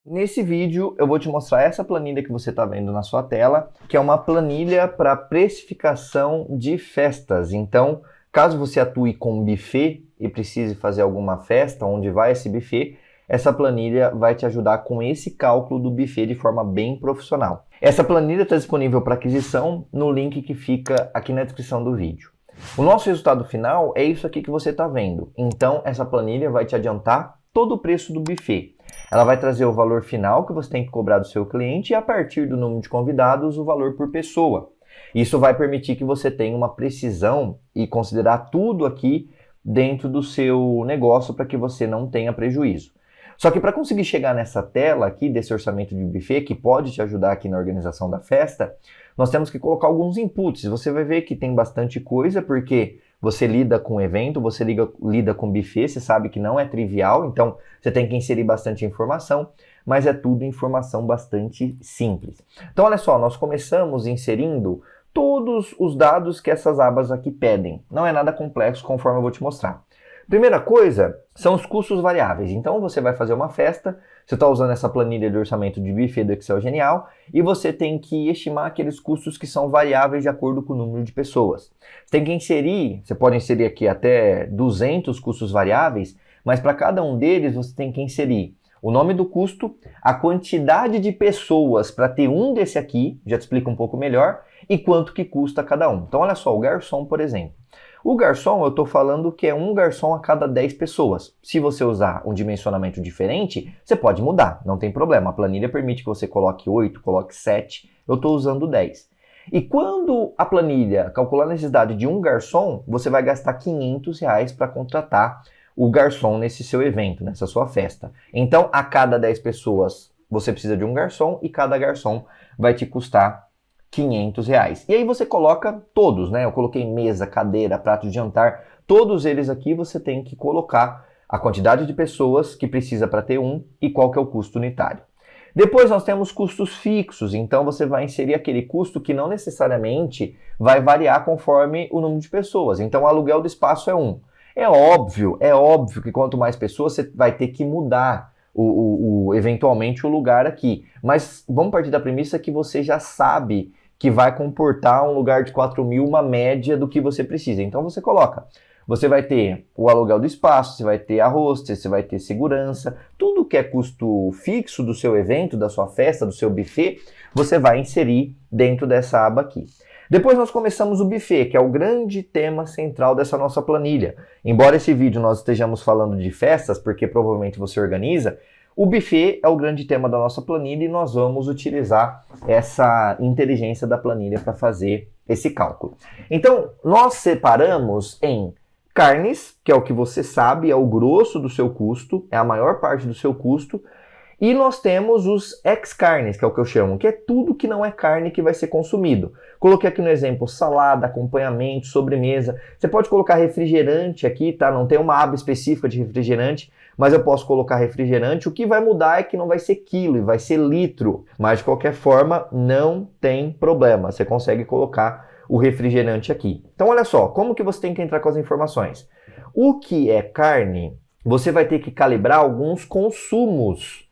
Nesse vídeo eu vou te mostrar essa planilha que você está vendo na sua tela, que é uma planilha para precificação de festas. Então, caso você atue com buffet e precise fazer alguma festa onde vai esse buffet, essa planilha vai te ajudar com esse cálculo do buffet de forma bem profissional. Essa planilha está disponível para aquisição no link que fica aqui na descrição do vídeo. O nosso resultado final é isso aqui que você está vendo. Então, essa planilha vai te adiantar todo o preço do buffet. Ela vai trazer o valor final que você tem que cobrar do seu cliente e, a partir do número de convidados, o valor por pessoa. Isso vai permitir que você tenha uma precisão e considerar tudo aqui dentro do seu negócio para que você não tenha prejuízo. Só que para conseguir chegar nessa tela aqui desse orçamento de buffet, que pode te ajudar aqui na organização da festa, nós temos que colocar alguns inputs. Você vai ver que tem bastante coisa, porque você lida com evento, você lida com buffet, você sabe que não é trivial, então você tem que inserir bastante informação, mas é tudo informação bastante simples. Então olha só, nós começamos inserindo todos os dados que essas abas aqui pedem. Não é nada complexo, conforme eu vou te mostrar. Primeira coisa são os custos variáveis. Então você vai fazer uma festa, você está usando essa planilha de orçamento de buffet do Excel Genial e você tem que estimar aqueles custos que são variáveis de acordo com o número de pessoas. Você tem que inserir, você pode inserir aqui até 200 custos variáveis, mas para cada um deles você tem que inserir o nome do custo, a quantidade de pessoas para ter um desse aqui, já te explico um pouco melhor, e quanto que custa cada um. Então olha só, o garçom, por exemplo. O garçom, eu estou falando que é um garçom a cada 10 pessoas. Se você usar um dimensionamento diferente, você pode mudar, não tem problema. A planilha permite que você coloque 8, coloque 7, eu estou usando 10. E quando a planilha calcular a necessidade de um garçom, você vai gastar R$500 para contratar o garçom nesse seu evento, nessa sua festa. Então, a cada 10 pessoas, você precisa de um garçom e cada garçom vai te custar R$500. E aí você coloca todos, né? Eu coloquei mesa, cadeira, prato de jantar, todos eles aqui você tem que colocar a quantidade de pessoas que precisa para ter um e qual que é o custo unitário. Depois nós temos custos fixos, então você vai inserir aquele custo que não necessariamente vai variar conforme o número de pessoas. Então o aluguel do espaço é 1. É óbvio que quanto mais pessoas você vai ter que mudar eventualmente o lugar aqui. Mas vamos partir da premissa que você já sabe que vai comportar um lugar de 4.000, uma média do que você precisa. Então você coloca, você vai ter o aluguel do espaço, você vai ter a hostess, você vai ter segurança, tudo que é custo fixo do seu evento, da sua festa, do seu buffet, você vai inserir dentro dessa aba aqui. Depois nós começamos o buffet, que é o grande tema central dessa nossa planilha. Embora esse vídeo nós estejamos falando de festas, porque provavelmente você organiza, o buffet é o grande tema da nossa planilha e nós vamos utilizar essa inteligência da planilha para fazer esse cálculo. Então, nós separamos em carnes, que é o que você sabe, é o grosso do seu custo, é a maior parte do seu custo, e nós temos os ex-carnes, que é o que eu chamo, que é tudo que não é carne que vai ser consumido. Coloquei aqui no exemplo salada, acompanhamento, sobremesa. Você pode colocar refrigerante aqui, tá? Não tem uma aba específica de refrigerante, mas eu posso colocar refrigerante. O que vai mudar é que não vai ser quilo, vai ser litro. Mas de qualquer forma, não tem problema. Você consegue colocar o refrigerante aqui. Então olha só, como que você tem que entrar com as informações? O que é carne, você vai ter que calibrar alguns consumos.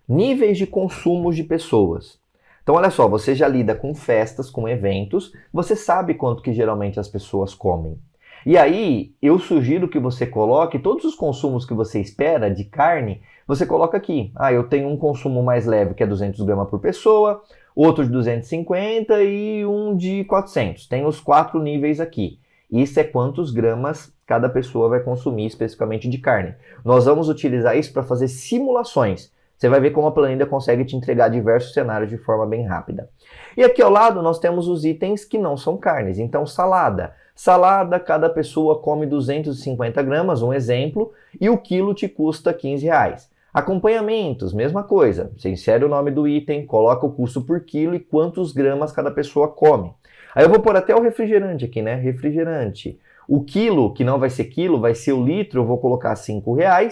Níveis de consumos de pessoas. Então olha só, você já lida com festas, com eventos, você sabe quanto que geralmente as pessoas comem. E aí, eu sugiro que você coloque todos os consumos que você espera de carne, você coloca aqui. Eu tenho um consumo mais leve que é 200 gramas por pessoa, outro de 250 e um de 400. Tem os 4 níveis aqui. Isso é quantos gramas cada pessoa vai consumir especificamente de carne. Nós vamos utilizar isso para fazer simulações. Você vai ver como a planilha consegue te entregar diversos cenários de forma bem rápida. E aqui ao lado nós temos os itens que não são carnes. Então salada. Salada, cada pessoa come 250 gramas, um exemplo, e o quilo te custa R$15. Acompanhamentos, mesma coisa. Você insere o nome do item, coloca o custo por quilo e quantos gramas cada pessoa come. Aí eu vou pôr até o refrigerante aqui, né? Refrigerante. O quilo, que não vai ser quilo, vai ser o litro, eu vou colocar R$5.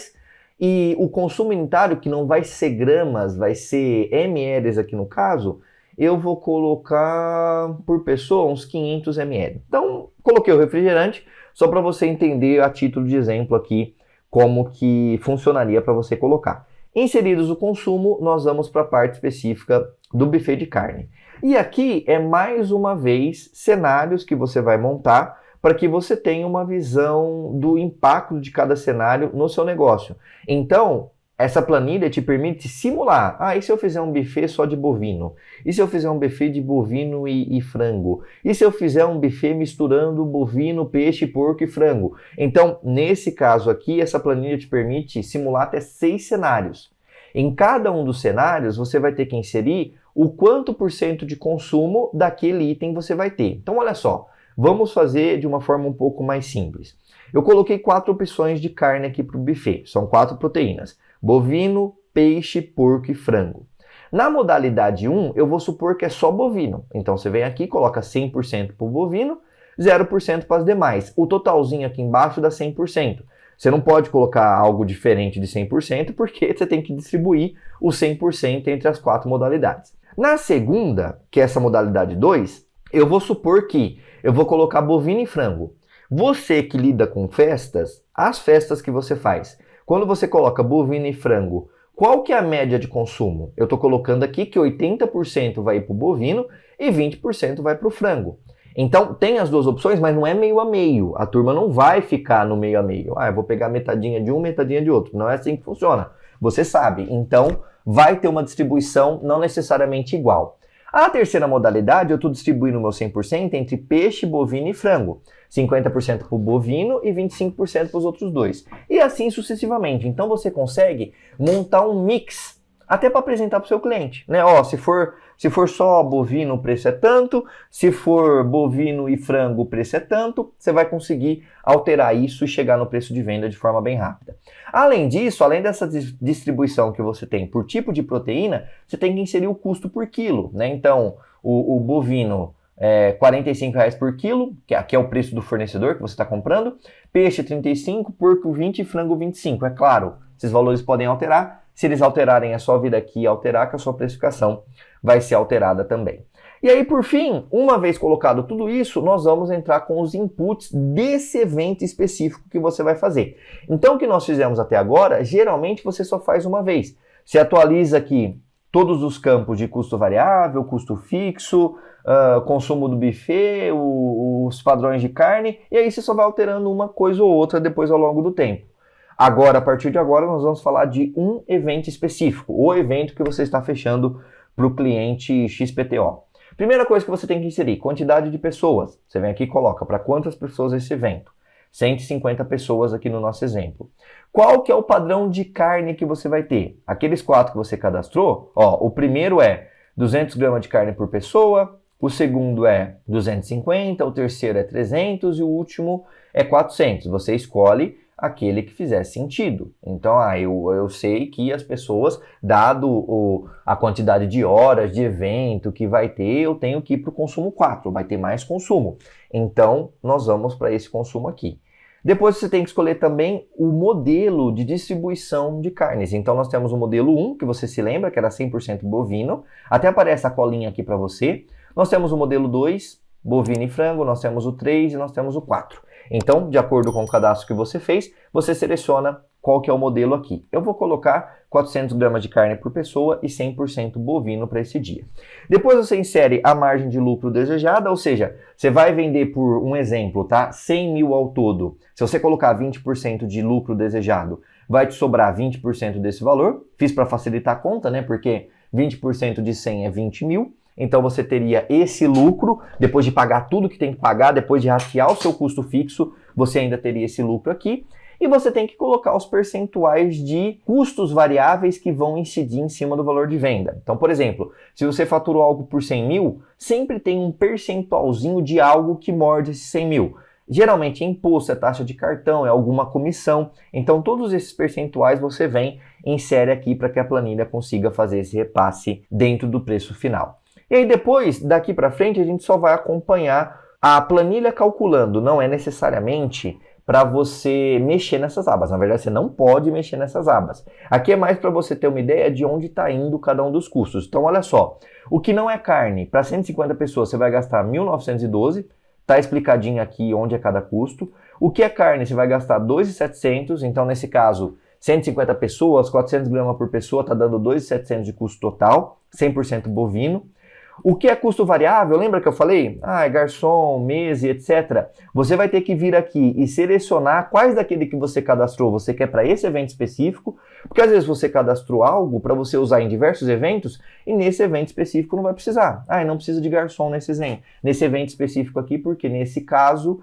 E o consumo unitário, que não vai ser gramas, vai ser ml aqui no caso, eu vou colocar por pessoa uns 500 ml. Então, coloquei o refrigerante, só para você entender a título de exemplo aqui como que funcionaria para você colocar. Inseridos o consumo, nós vamos para a parte específica do buffet de carne. E aqui é mais uma vez cenários que você vai montar para que você tenha uma visão do impacto de cada cenário no seu negócio. Então, essa planilha te permite simular. E se eu fizer um buffet só de bovino? E se eu fizer um buffet de bovino e frango? E se eu fizer um buffet misturando bovino, peixe, porco e frango? Então, nesse caso aqui, essa planilha te permite simular até 6 cenários. Em cada um dos cenários, você vai ter que inserir o quanto por cento de consumo daquele item você vai ter. Então, olha só, vamos fazer de uma forma um pouco mais simples. Eu coloquei 4 opções de carne aqui para o buffet. São 4 proteínas. Bovino, peixe, porco e frango. Na modalidade 1, eu vou supor que é só bovino. Então você vem aqui, coloca 100% para o bovino, 0% para as demais. O totalzinho aqui embaixo dá 100%. Você não pode colocar algo diferente de 100% porque você tem que distribuir o 100% entre as 4 modalidades. Na segunda, que é essa modalidade 2, eu vou supor que eu vou colocar bovino e frango. Você que lida com festas, as festas que você faz, quando você coloca bovino e frango, qual que é a média de consumo? Eu estou colocando aqui que 80% vai para o bovino e 20% vai para o frango. Então tem as duas opções, mas não é meio a meio. A turma não vai ficar no meio a meio. Eu vou pegar metadinha de um, metadinha de outro. Não é assim que funciona. Você sabe. Então vai ter uma distribuição não necessariamente igual. A terceira modalidade, eu estou distribuindo o meu 100% entre peixe, bovino e frango. 50% para o bovino e 25% para os outros dois. E assim sucessivamente. Então você consegue montar um mix até para apresentar para o seu cliente, né? Se for só bovino, o preço é tanto. Se for bovino e frango, o preço é tanto. Você vai conseguir alterar isso e chegar no preço de venda de forma bem rápida. Além disso, além dessa distribuição que você tem por tipo de proteína, você tem que inserir o custo por quilo, né? Então, o bovino é R$ 45 por quilo, que aqui é o preço do fornecedor que você está comprando. Peixe 35, porco 20 e frango 25. É claro, esses valores podem alterar. Se eles alterarem, é só vir aqui e alterar que a sua precificação vai ser alterada também. E aí, por fim, uma vez colocado tudo isso, nós vamos entrar com os inputs desse evento específico que você vai fazer. Então, o que nós fizemos até agora, geralmente você só faz uma vez. Você atualiza aqui todos os campos de custo variável, custo fixo, consumo do buffet, os padrões de carne, e aí você só vai alterando uma coisa ou outra depois ao longo do tempo. Agora, a partir de agora, nós vamos falar de um evento específico, o evento que você está fechando para o cliente XPTO. Primeira coisa que você tem que inserir, quantidade de pessoas. Você vem aqui e coloca para quantas pessoas esse evento. 150 pessoas aqui no nosso exemplo. Qual que é o padrão de carne que você vai ter? Aqueles 4 que você cadastrou, o primeiro é 200 gramas de carne por pessoa, o segundo é 250, o terceiro é 300 e o último é 400. Você escolhe aquele que fizer sentido. Então, eu sei que as pessoas, dado a quantidade de horas de evento que vai ter, eu tenho que ir para o consumo 4, vai ter mais consumo. Então, nós vamos para esse consumo aqui. Depois você tem que escolher também o modelo de distribuição de carnes. Então, nós temos o modelo 1, que você se lembra, que era 100% bovino. Até aparece a colinha aqui para você. Nós temos o modelo 2, bovino e frango. Nós temos o 3 e nós temos o 4. Então, de acordo com o cadastro que você fez, você seleciona qual que é o modelo aqui. Eu vou colocar 400 gramas de carne por pessoa e 100% bovino para esse dia. Depois você insere a margem de lucro desejada, ou seja, você vai vender por um exemplo, tá? 100 mil ao todo. Se você colocar 20% de lucro desejado, vai te sobrar 20% desse valor. Fiz para facilitar a conta, né? Porque 20% de 100 é 20 mil. Então você teria esse lucro, depois de pagar tudo que tem que pagar, depois de ratear o seu custo fixo, você ainda teria esse lucro aqui. E você tem que colocar os percentuais de custos variáveis que vão incidir em cima do valor de venda. Então, por exemplo, se você faturou algo por 100 mil, sempre tem um percentualzinho de algo que morde esses 100 mil. Geralmente é imposto, é taxa de cartão, é alguma comissão. Então, todos esses percentuais você vem e insere aqui para que a planilha consiga fazer esse repasse dentro do preço final. E aí depois, daqui para frente, a gente só vai acompanhar a planilha calculando. Não é necessariamente para você mexer nessas abas. Na verdade, você não pode mexer nessas abas. Aqui é mais para você ter uma ideia de onde está indo cada um dos custos. Então, olha só. O que não é carne, para 150 pessoas, você vai gastar 1.912. Está explicadinho aqui onde é cada custo. O que é carne, você vai gastar 2.700. Então, nesse caso, 150 pessoas, 400 gramas por pessoa, está dando 2.700 de custo total, 100% bovino. O que é custo variável? Lembra que eu falei? Garçom, mesa, etc. Você vai ter que vir aqui e selecionar quais daquele que você cadastrou você quer para esse evento específico, porque às vezes você cadastrou algo para você usar em diversos eventos e nesse evento específico não vai precisar. Não precisa de garçom nesse evento específico aqui, porque nesse caso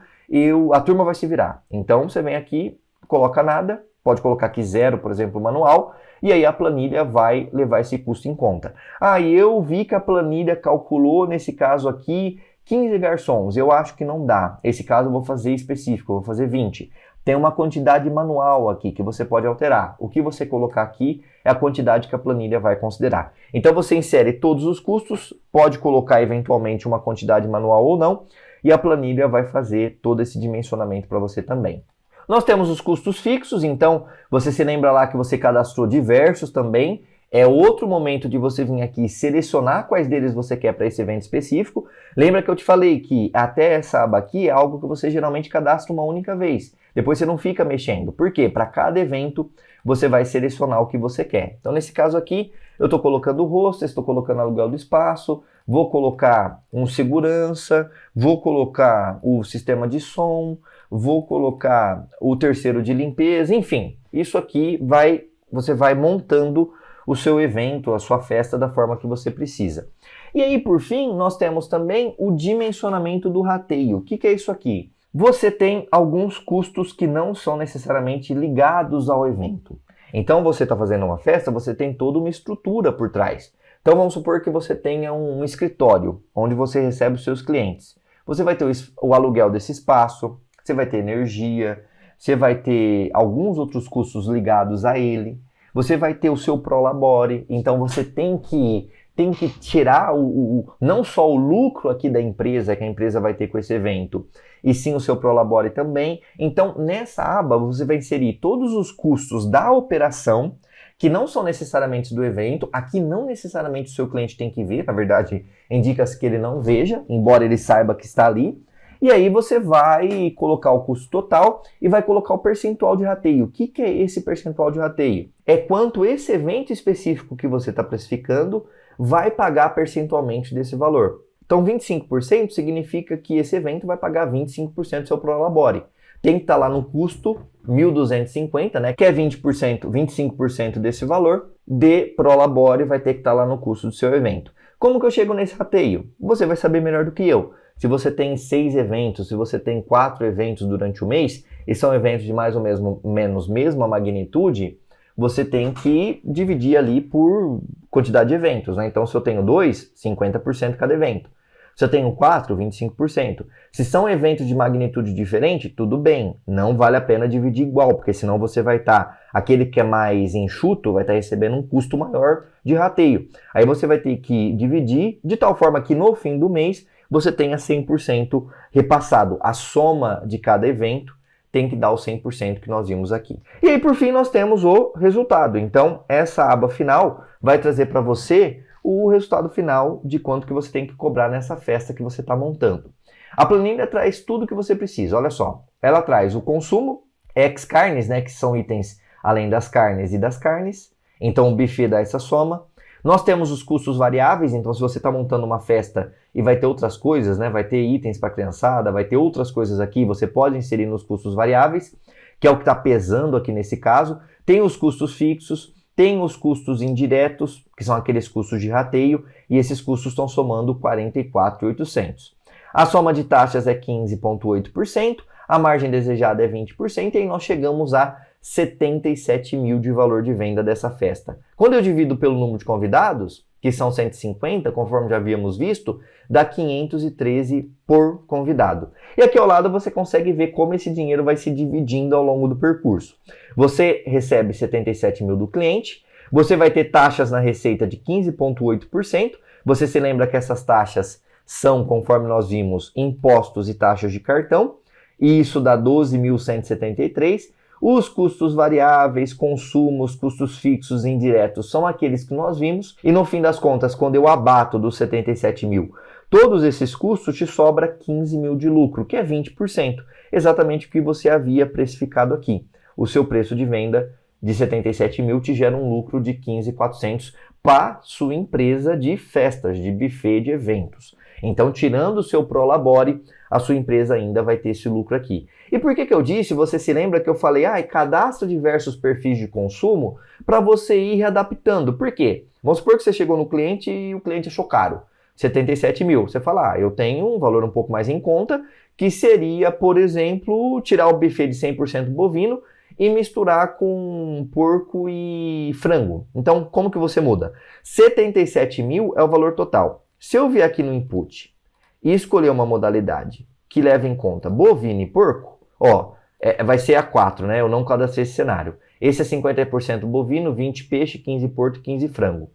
a turma vai se virar. Então você vem aqui, coloca nada, pode colocar aqui 0, por exemplo, manual, e aí a planilha vai levar esse custo em conta. E eu vi que a planilha calculou, nesse caso aqui, 15 garçons. Eu acho que não dá. Esse caso eu vou fazer específico, eu vou fazer 20. Tem uma quantidade manual aqui que você pode alterar. O que você colocar aqui é a quantidade que a planilha vai considerar. Então você insere todos os custos, pode colocar eventualmente uma quantidade manual ou não, e a planilha vai fazer todo esse dimensionamento para você também. Nós temos os custos fixos, então você se lembra lá que você cadastrou diversos também. É outro momento de você vir aqui selecionar quais deles você quer para esse evento específico. Lembra que eu te falei que até essa aba aqui é algo que você geralmente cadastra uma única vez. Depois você não fica mexendo. Por quê? Para cada evento você vai selecionar o que você quer. Então nesse caso aqui eu estou colocando o rosto, estou colocando aluguel do espaço, vou colocar um segurança, vou colocar o sistema de som, vou colocar o terceiro de limpeza, enfim. Isso aqui você vai montando o seu evento, a sua festa da forma que você precisa. E aí, por fim, nós temos também o dimensionamento do rateio. O que é isso aqui? Você tem alguns custos que não são necessariamente ligados ao evento. Então, você está fazendo uma festa, você tem toda uma estrutura por trás. Então, vamos supor que você tenha um escritório, onde você recebe os seus clientes. Você vai ter o aluguel desse espaço, você vai ter energia, você vai ter alguns outros custos ligados a ele, você vai ter o seu prolabore, então você tem que tirar não só o lucro aqui da empresa, que a empresa vai ter com esse evento, e sim o seu prolabore também. Então, nessa aba, você vai inserir todos os custos da operação, que não são necessariamente do evento. Aqui não necessariamente o seu cliente tem que ver, na verdade, indica-se que ele não veja, embora ele saiba que está ali. E aí você vai colocar o custo total e vai colocar o percentual de rateio. O que é esse percentual de rateio? É quanto esse evento específico que você está precificando vai pagar percentualmente desse valor. Então 25% significa que esse evento vai pagar 25% do seu prolabore. Tem que estar lá no custo 1.250, né? Que é 20%, 25% desse valor de prolabore vai ter que estar lá no custo do seu evento. Como que eu chego nesse rateio? Você vai saber melhor do que eu. Se você tem 6 eventos, se você tem 4 eventos durante o mês, e são eventos de mais ou menos mesma magnitude, você tem que dividir ali por quantidade de eventos, né? Então, se eu tenho 2, 50% cada evento. Se eu tenho 4, 25%. Se são eventos de magnitude diferente, tudo bem. Não vale a pena dividir igual, porque senão você vai estar... aquele que é mais enxuto vai estar recebendo um custo maior de rateio. Aí você vai ter que dividir de tal forma que no fim do mês você tenha 100% repassado. A soma de cada evento tem que dar o 100% que nós vimos aqui. E aí, por fim, nós temos o resultado. Então, essa aba final vai trazer para você o resultado final de quanto que você tem que cobrar nessa festa que você está montando. A planilha traz tudo que você precisa. Olha só, ela traz o consumo, ex-carnes, né, que são itens além das carnes e das carnes. Então, o buffet dá essa soma. Nós temos os custos variáveis, então se você está montando uma festa e vai ter outras coisas, né? Vai ter itens para criançada, vai ter outras coisas aqui, você pode inserir nos custos variáveis, que é o que está pesando aqui nesse caso. Tem os custos fixos, tem os custos indiretos, que são aqueles custos de rateio, e esses custos estão somando 44.800. A soma de taxas é 15,8%, a margem desejada é 20%, e aí nós chegamos a 77 mil de valor de venda dessa festa. Quando eu divido pelo número de convidados, que são 150, conforme já havíamos visto, dá 513 por convidado. E aqui ao lado você consegue ver como esse dinheiro vai se dividindo ao longo do percurso. Você recebe 77 mil do cliente, você vai ter taxas na receita de 15,8%, você se lembra que essas taxas são, conforme nós vimos, impostos e taxas de cartão, e isso dá 12.173. Os custos variáveis, consumos, custos fixos e indiretos são aqueles que nós vimos. E no fim das contas, quando eu abato dos 77 mil, todos esses custos te sobra 15 mil de lucro, que é 20%. Exatamente o que você havia precificado aqui. O seu preço de venda de 77 mil te gera um lucro de 15.400 para sua empresa de festas, de buffet de eventos. Então, tirando o seu Prolabore, a sua empresa ainda vai ter esse lucro aqui. E por que eu disse? Você se lembra que eu falei, cadastra diversos perfis de consumo para você ir readaptando. Por quê? Vamos supor que você chegou no cliente e o cliente achou caro, 77 mil. Você fala, eu tenho um valor um pouco mais em conta, que seria, por exemplo, tirar o buffet de 100% bovino e misturar com porco e frango. Então, como que você muda? 77 mil é o valor total. Se eu vier aqui no input e escolher uma modalidade que leva em conta bovino e porco, vai ser a 4, né? Eu não cadastrei esse cenário. Esse é 50% bovino, 20 peixe, 15 porco, 15 frango.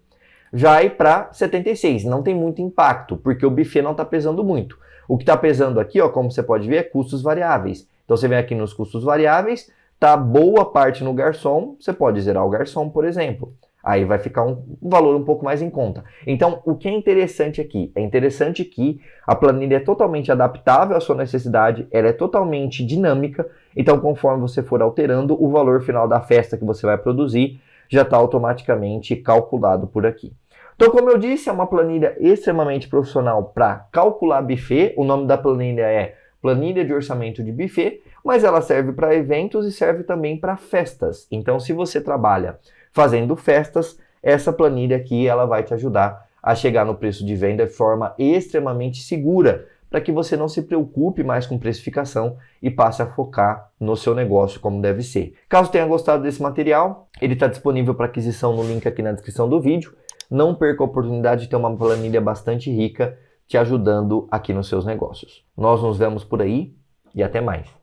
Vai para 76, não tem muito impacto, porque o buffet não está pesando muito. O que está pesando aqui, como você pode ver, é custos variáveis. Então você vem aqui nos custos variáveis, tá boa parte no garçom, você pode zerar o garçom, por exemplo. Aí vai ficar um valor um pouco mais em conta. Então, o que é interessante aqui? É interessante que a planilha é totalmente adaptável à sua necessidade, ela é totalmente dinâmica, então conforme você for alterando, o valor final da festa que você vai produzir já está automaticamente calculado por aqui. Então, como eu disse, é uma planilha extremamente profissional para calcular buffet. O nome da planilha é Planilha de Orçamento de Buffet, mas ela serve para eventos e serve também para festas. Então, se você trabalha fazendo festas, essa planilha aqui ela vai te ajudar a chegar no preço de venda de forma extremamente segura, para que você não se preocupe mais com precificação e passe a focar no seu negócio como deve ser. Caso tenha gostado desse material, ele está disponível para aquisição no link aqui na descrição do vídeo. Não perca a oportunidade de ter uma planilha bastante rica te ajudando aqui nos seus negócios. Nós nos vemos por aí e até mais.